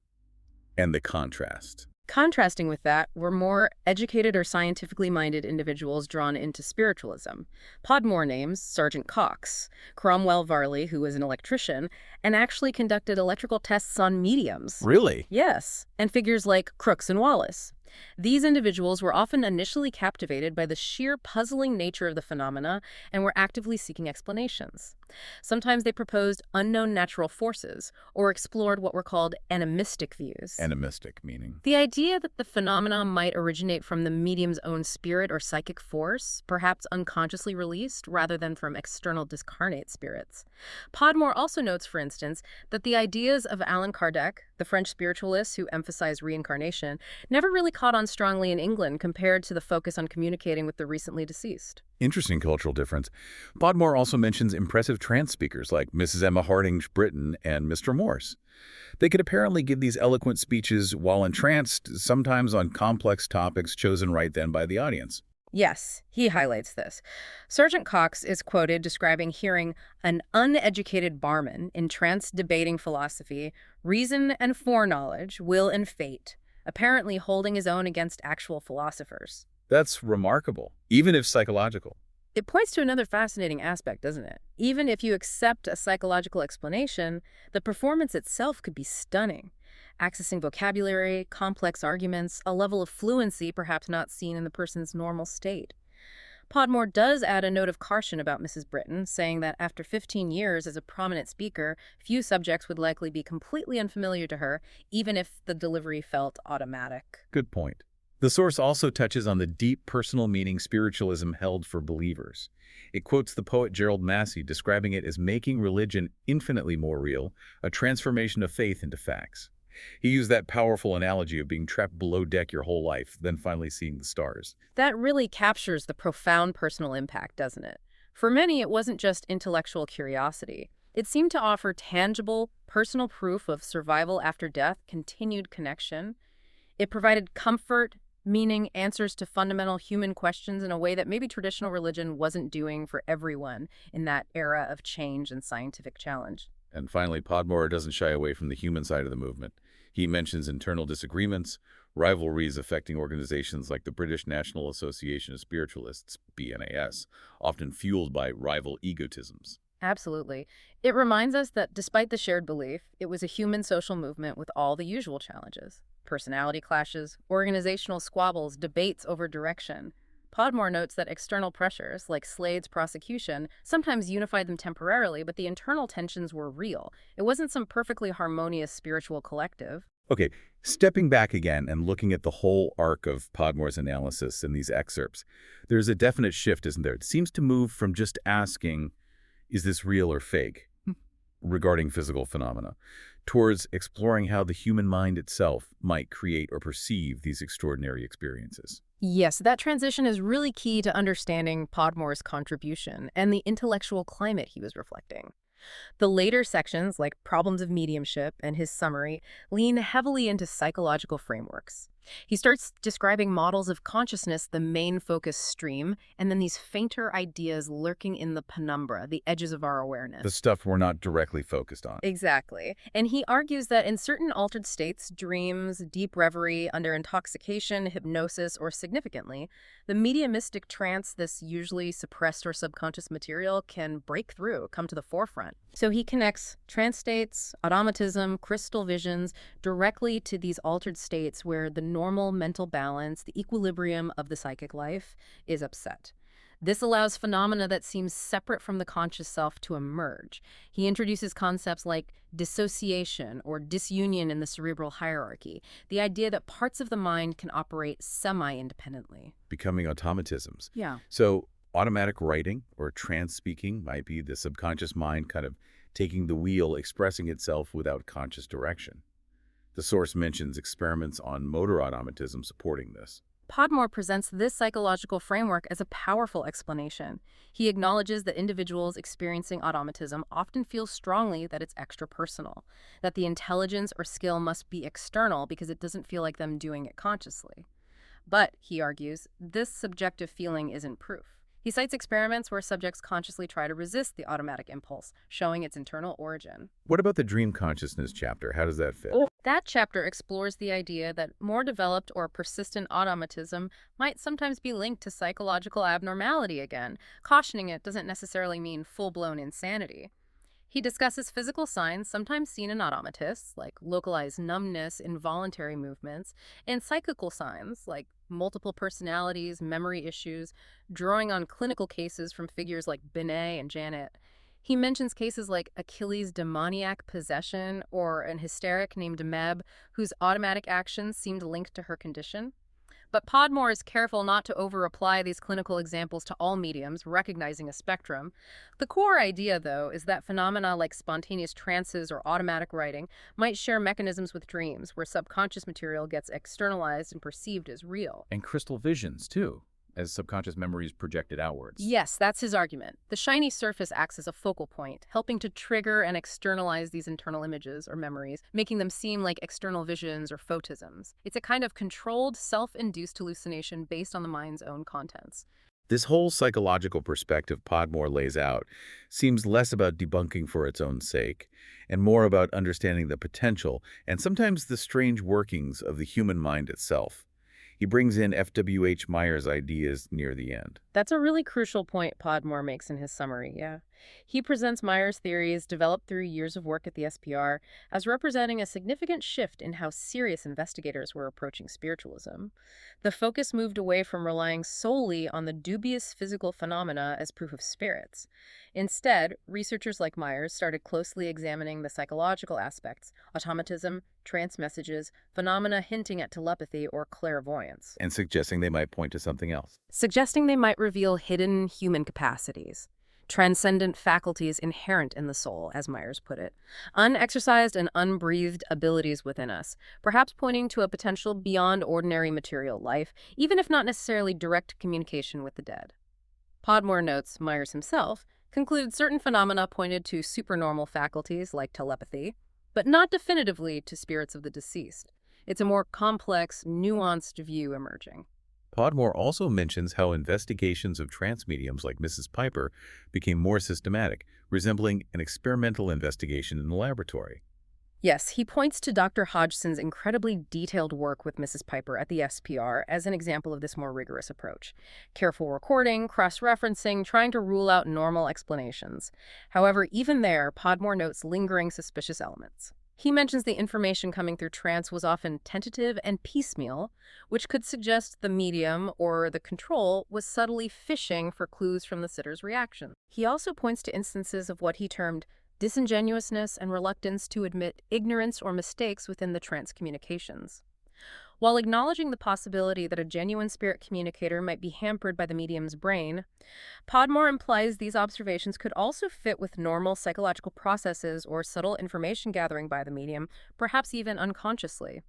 Speaker 1: and the contrast.
Speaker 2: Contrasting with that were more educated or scientifically minded individuals drawn into spiritualism. Podmore names Sergeant Cox, Cromwell Varley, who was an electrician, and actually conducted electrical tests on mediums.
Speaker 1: Really?
Speaker 2: Yes, and figures like Crooks and Wallace. These individuals were often initially captivated by the sheer puzzling nature of the phenomena and were actively seeking explanations. Sometimes they proposed unknown natural forces or explored what were called animistic views.
Speaker 1: Animistic meaning?
Speaker 2: The idea that the phenomena might originate from the medium's own spirit or psychic force, perhaps unconsciously released, rather than from external discarnate spirits. Podmore also notes, for instance, that the ideas of Allan Kardec, the French spiritualist who emphasized reincarnation, never really caught on strongly in England compared to the focus on communicating with the recently deceased.
Speaker 1: Interesting cultural difference. Podmore also mentions impressive trance speakers like Mrs. Emma Hardinge Britten and Mr. Morse. They could apparently give these eloquent speeches while entranced, sometimes on complex topics chosen right then by the audience.
Speaker 2: Yes, he highlights this. Sergeant Cox is quoted describing hearing an uneducated barman in trance debating philosophy, reason and foreknowledge, will and fate, apparently holding his own against actual philosophers.
Speaker 1: That's remarkable, even if psychological.
Speaker 2: It points to another fascinating aspect, doesn't it? Even if you accept a psychological explanation, the performance itself could be stunning. Accessing vocabulary, complex arguments, a level of fluency perhaps not seen in the person's normal state. Podmore does add a note of caution about Mrs. Britten, saying that after 15 years as a prominent speaker, few subjects would likely be completely unfamiliar to her, even if the delivery felt automatic.
Speaker 1: Good point. The source also touches on the deep personal meaning spiritualism held for believers. It quotes the poet Gerald Massey, describing it as making religion infinitely more real, a transformation of faith into facts. He used that powerful analogy of being trapped below deck your whole life, then finally seeing the stars.
Speaker 2: That really captures the profound personal impact, doesn't it? For many, it wasn't just intellectual curiosity. It seemed to offer tangible, personal proof of survival after death, continued connection. It provided comfort, meaning, answers to fundamental human questions in a way that maybe traditional religion wasn't doing for everyone in that era of change and scientific challenge.
Speaker 1: And finally, Podmore doesn't shy away from the human side of the movement. He mentions internal disagreements, rivalries affecting organizations like the British National Association of Spiritualists, BNAS, often fueled by rival egotisms.
Speaker 2: Absolutely. It reminds us that despite the shared belief, it was a human social movement with all the usual challenges. Personality clashes, organizational squabbles, debates over direction. Podmore notes that external pressures, like Slade's prosecution, sometimes unified them temporarily, but the internal tensions were real. It wasn't some perfectly harmonious spiritual collective.
Speaker 1: Okay, stepping back again and looking at the whole arc of Podmore's analysis in these excerpts, there's a definite shift, isn't there? It seems to move from just asking, is this real or fake, regarding physical phenomena, towards exploring how the human mind itself might create or perceive these extraordinary experiences.
Speaker 2: Yes, that transition is really key to understanding Podmore's contribution and the intellectual climate he was reflecting. The later sections, like Problems of Mediumship and his summary, lean heavily into psychological frameworks. He starts describing models of consciousness, the main focus stream, and then these fainter ideas lurking in the penumbra, the edges of our awareness.
Speaker 1: The stuff we're not directly focused on.
Speaker 2: Exactly. And he argues that in certain altered states, dreams, deep reverie, under intoxication, hypnosis, or significantly, the mediumistic trance, this usually suppressed or subconscious material, can break through, come to the forefront. So he connects trance states, automatism, crystal visions, directly to these altered states where the normal mental balance, the equilibrium of the psychic life, is upset. This allows phenomena that seem separate from the conscious self to emerge. He introduces concepts like dissociation or disunion in the cerebral hierarchy, the idea that parts of the mind can operate semi-independently.
Speaker 1: Becoming automatisms.
Speaker 2: Yeah.
Speaker 1: So automatic writing or trance speaking might be the subconscious mind kind of taking the wheel, expressing itself without conscious direction. The source mentions experiments on motor automatism supporting this.
Speaker 2: Podmore presents this psychological framework as a powerful explanation. He acknowledges that individuals experiencing automatism often feel strongly that it's extrapersonal, that the intelligence or skill must be external because it doesn't feel like them doing it consciously. But, he argues, this subjective feeling isn't proof. He cites experiments where subjects consciously try to resist the automatic impulse, showing its internal origin.
Speaker 1: What about the dream consciousness chapter? How does that fit?
Speaker 2: That chapter explores the idea that more developed or persistent automatism might sometimes be linked to psychological abnormality again, cautioning it doesn't necessarily mean full-blown insanity. He discusses physical signs sometimes seen in automatists, like localized numbness, involuntary movements, and psychical signs, like multiple personalities, memory issues, drawing on clinical cases from figures like Binet and Janet. He mentions cases like Achilles' demoniac possession or an hysteric named Meb, whose automatic actions seemed linked to her condition. But Podmore is careful not to over-apply these clinical examples to all mediums, recognizing a spectrum. The core idea, though, is that phenomena like spontaneous trances or automatic writing might share mechanisms with dreams, where subconscious material gets externalized and perceived as real.
Speaker 1: And crystal visions, too, as subconscious memories projected outwards.
Speaker 2: Yes, that's his argument. The shiny surface acts as a focal point, helping to trigger and externalize these internal images or memories, making them seem like external visions or photisms. It's a kind of controlled, self-induced hallucination based on the mind's own contents.
Speaker 1: This whole psychological perspective Podmore lays out seems less about debunking for its own sake and more about understanding the potential and sometimes the strange workings of the human mind itself. He brings in F.W.H. Myers' ideas near the end.
Speaker 2: That's a really crucial point Podmore makes in his summary, yeah. He presents Myers' theories, developed through years of work at the SPR, as representing a significant shift in how serious investigators were approaching spiritualism. The focus moved away from relying solely on the dubious physical phenomena as proof of spirits. Instead, researchers like Myers started closely examining the psychological aspects, automatism, trance messages, phenomena hinting at telepathy or clairvoyance.
Speaker 1: And suggesting they might point to something else.
Speaker 2: Suggesting they might reveal hidden human capacities, transcendent faculties inherent in the soul, as Myers put it, unexercised and unbreathed abilities within us, perhaps pointing to a potential beyond ordinary material life, even if not necessarily direct communication with the dead. Podmore notes Myers himself concluded certain phenomena pointed to supernormal faculties like telepathy, but not definitively to spirits of the deceased. It's a more complex, nuanced view emerging.
Speaker 1: Podmore also mentions how investigations of trance mediums like Mrs. Piper became more systematic, resembling an experimental investigation in the laboratory.
Speaker 2: Yes, he points to Dr. Hodgson's incredibly detailed work with Mrs. Piper at the SPR as an example of this more rigorous approach. Careful recording, cross-referencing, trying to rule out normal explanations. However, even there, Podmore notes lingering suspicious elements. He mentions the information coming through trance was often tentative and piecemeal, which could suggest the medium or the control was subtly fishing for clues from the sitter's reaction. He also points to instances of what he termed disingenuousness and reluctance to admit ignorance or mistakes within the trance communications. While acknowledging the possibility that a genuine spirit communicator might be hampered by the medium's brain, Podmore implies these observations could also fit with normal psychological processes or subtle information gathering by the medium, perhaps even unconsciously.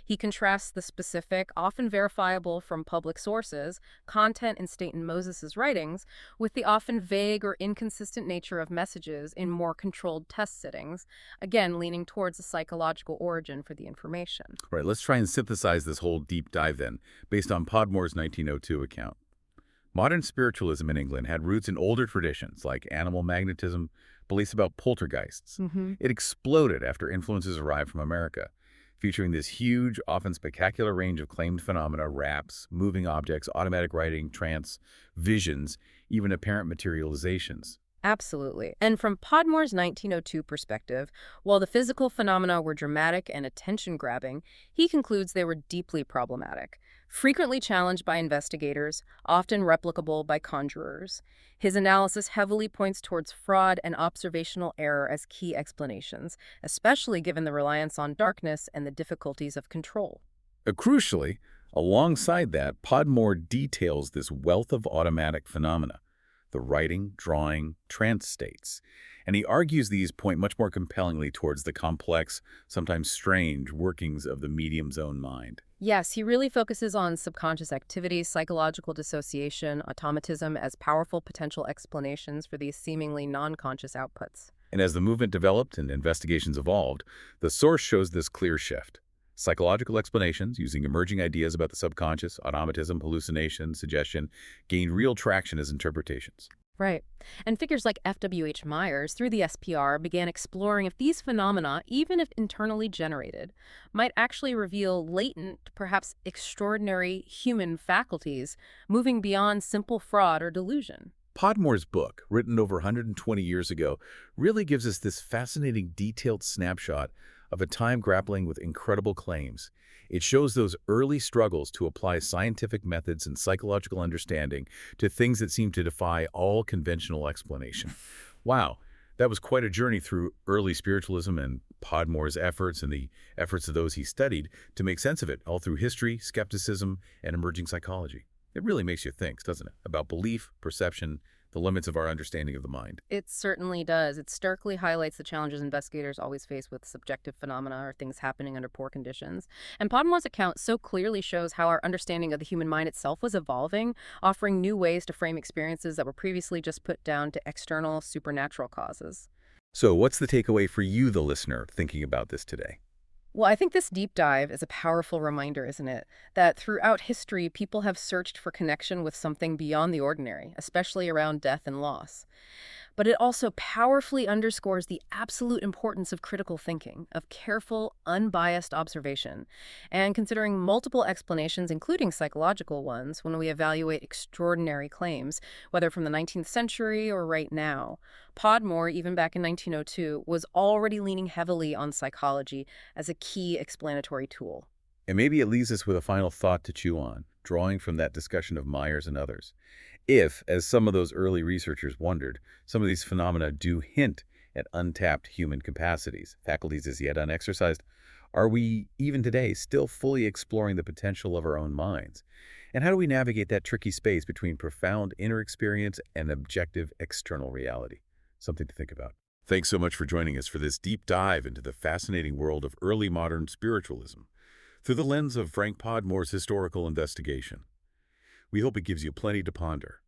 Speaker 2: He contrasts the specific, often verifiable from public sources, content in Staten Moses' writings, with the often vague or inconsistent nature of messages in more controlled test sittings, again leaning towards a psychological origin for the information.
Speaker 1: Right, let's try and synthesize this whole deep dive then, based on Podmore's 1902 account. Modern spiritualism in England had roots in older traditions like animal magnetism, beliefs about poltergeists. It exploded after influences arrived from America, featuring this huge, often spectacular range of claimed phenomena, raps, moving objects, automatic writing, trance, visions, even apparent materializations.
Speaker 2: Absolutely. And from Podmore's 1902 perspective, while the physical phenomena were dramatic and attention-grabbing, he concludes they were deeply problematic, frequently challenged by investigators, often replicable by conjurers. His analysis heavily points towards fraud and observational error as key explanations, especially given the reliance on darkness and the difficulties of control.
Speaker 1: Crucially, alongside that, Podmore details this wealth of automatic phenomena, the writing, drawing, trance states, and he argues these point much more compellingly towards the complex, sometimes strange, workings of the medium's own mind.
Speaker 2: Yes, he really focuses on subconscious activities, psychological dissociation, automatism as powerful potential explanations for these seemingly non-conscious outputs.
Speaker 1: And as the movement developed and investigations evolved, the source shows this clear shift. Psychological explanations using emerging ideas about the subconscious, automatism, hallucination, suggestion, gained real traction as interpretations.
Speaker 2: Right. And figures like F.W.H. Myers, through the SPR, began exploring if these phenomena, even if internally generated, might actually reveal latent, perhaps extraordinary human faculties, moving beyond simple fraud or delusion.
Speaker 1: Podmore's book, written over 120 years ago, really gives us this fascinating detailed snapshot of a time grappling with incredible claims. It shows those early struggles to apply scientific methods and psychological understanding to things that seem to defy all conventional explanation. Wow, that was quite a journey through early spiritualism and Podmore's efforts and the efforts of those he studied to make sense of it, all through history, skepticism, and emerging psychology. It really makes you think, doesn't it, about belief, perception, the limits of our understanding of the mind.
Speaker 2: It certainly does. It starkly highlights the challenges investigators always face with subjective phenomena or things happening under poor conditions. And Podmore's account so clearly shows how our understanding of the human mind itself was evolving, offering new ways to frame experiences that were previously just put down to external, supernatural causes.
Speaker 1: So what's the takeaway for you, the listener, thinking about this today?
Speaker 2: Well, I think this deep dive is a powerful reminder, isn't it? That throughout history, people have searched for connection with something beyond the ordinary, especially around death and loss. But it also powerfully underscores the absolute importance of critical thinking, of careful, unbiased observation, and considering multiple explanations, including psychological ones, when we evaluate extraordinary claims, whether from the 19th century or right now. Podmore, even back in 1902, was already leaning heavily on psychology as a key explanatory tool.
Speaker 1: And maybe it leaves us with a final thought to chew on, drawing from that discussion of Myers and others. If, as some of those early researchers wondered, some of these phenomena do hint at untapped human capacities, faculties as yet unexercised, are we, even today, still fully exploring the potential of our own minds? And how do we navigate that tricky space between profound inner experience and objective external reality? Something to think about. Thanks so much for joining us for this deep dive into the fascinating world of early modern spiritualism through the lens of Frank Podmore's historical investigation. We hope it gives you plenty to ponder.